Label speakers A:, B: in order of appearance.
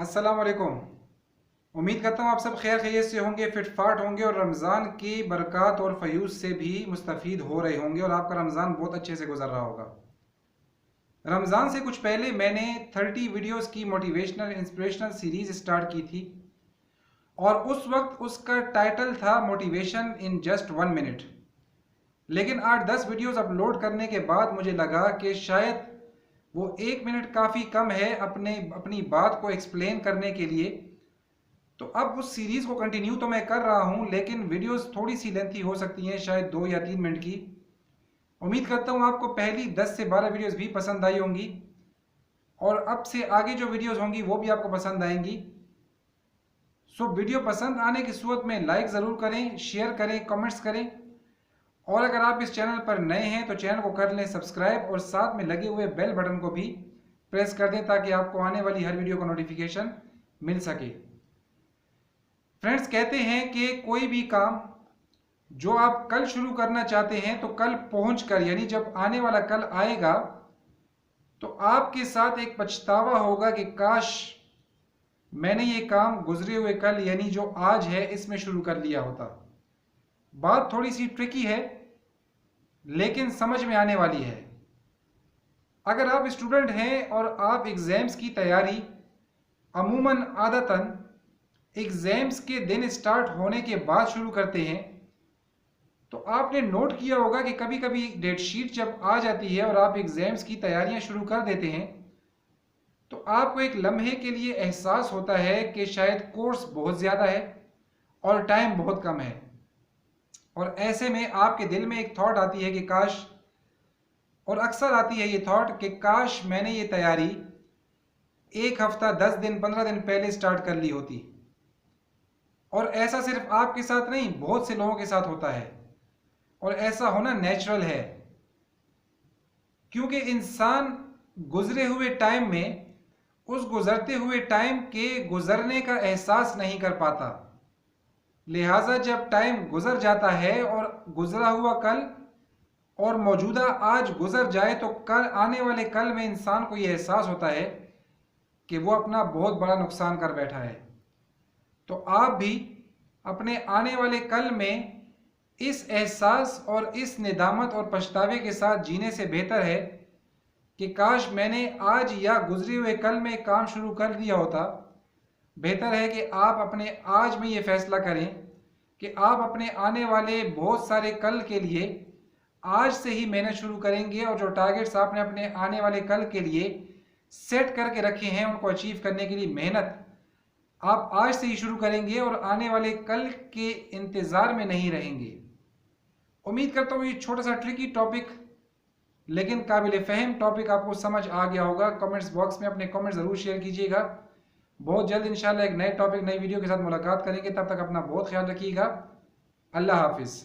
A: अस्सलाम वालेकुम। उम्मीद करता हूँ आप सब खैर खैरियत से होंगे, फिटफाट होंगे और रमज़ान की बरक़ात और फ़यूज़ से भी मुस्तफ़ीद हो रहे होंगे और आपका रमज़ान बहुत अच्छे से गुजर रहा होगा। रमज़ान से कुछ पहले मैंने 30 वीडियोस की मोटिवेशनल इंस्पिरेशनल सीरीज़ स्टार्ट की थी और उस वक्त उसका टाइटल था मोटिवेशन इन जस्ट 1 मिनट। लेकिन 8-10 वीडियोस अपलोड करने के बाद मुझे लगा कि शायद वो 1 मिनट काफ़ी कम है अपनी बात को एक्सप्लेन करने के लिए। तो अब उस सीरीज़ को कंटिन्यू तो मैं कर रहा हूं, लेकिन वीडियोस थोड़ी सी लेंथी हो सकती हैं, शायद 2 या 3 मिनट की। उम्मीद करता हूं आपको पहली 10 से 12 वीडियोस भी पसंद आई होंगी और अब से आगे जो वीडियोस होंगी वो भी आपको पसंद आएंगी। सो वीडियो पसंद आने की सूरत में लाइक ज़रूर करें, शेयर करें, कमेंट्स करें और अगर आप इस चैनल पर नए हैं तो चैनल को कर लें सब्सक्राइब और साथ में लगे हुए बेल बटन को भी प्रेस कर दें ताकि आपको आने वाली हर वीडियो का नोटिफिकेशन मिल सके। फ्रेंड्स, कहते हैं कि कोई भी काम जो आप कल शुरू करना चाहते हैं तो कल पहुंचकर, यानी जब आने वाला कल आएगा तो आपके साथ एक पछतावा होगा कि काश मैंने ये काम गुजरे हुए कल यानी जो आज है इसमें शुरू कर लिया होता। बात थोड़ी सी ट्रिकी है लेकिन समझ में आने वाली है। अगर आप स्टूडेंट हैं और आप एग्जाम्स की तैयारी अमूमन आदतन एग्जाम्स के दिन स्टार्ट होने के बाद शुरू करते हैं तो आपने नोट किया होगा कि कभी कभी डेट शीट जब आ जाती है और आप एग्जाम्स की तैयारियां शुरू कर देते हैं तो आपको एक लम्हे के लिए एहसास होता है कि शायद कोर्स बहुत ज़्यादा है और टाइम बहुत कम है और ऐसे में आपके दिल में एक थॉट आती है कि काश, और अक्सर आती है ये थॉट कि काश मैंने ये तैयारी 1 हफ्ता 10 दिन 15 दिन पहले स्टार्ट कर ली होती। और ऐसा सिर्फ आपके साथ नहीं, बहुत से लोगों के साथ होता है और ऐसा होना नेचुरल है क्योंकि इंसान गुजरे हुए टाइम में उस गुजरते हुए टाइम के गुजरने का एहसास नहीं कर पाता। लिहाजा जब टाइम गुजर जाता है और गुजरा हुआ कल और मौजूदा आज गुजर जाए तो कल आने वाले कल में इंसान को यह एहसास होता है कि वो अपना बहुत बड़ा नुकसान कर बैठा है। तो आप भी अपने आने वाले कल में इस एहसास और इस निदामत और पछतावे के साथ जीने से बेहतर है कि काश मैंने आज या गुजरे हुए कल में काम शुरू कर दिया होता। बेहतर है कि आप अपने आज में ये फैसला करें कि आप अपने आने वाले बहुत सारे कल के लिए आज से ही मेहनत शुरू करेंगे और जो टारगेट्स आपने अपने आने वाले कल के लिए सेट करके रखे हैं उनको अचीव करने के लिए मेहनत आप आज से ही शुरू करेंगे और आने वाले कल के इंतज़ार में नहीं रहेंगे। उम्मीद करता हूँ ये छोटा सा ट्रिकी टॉपिक लेकिन काबिल फ़हम टॉपिक आपको समझ आ गया होगा। कमेंट्स बॉक्स में अपने कमेंट ज़रूर शेयर कीजिएगा। बहुत जल्द इंशाल्लाह एक नए टॉपिक नई वीडियो के साथ मुलाकात करेंगे। तब तक अपना बहुत ख्याल रखिएगा। अल्लाह हाफिज़।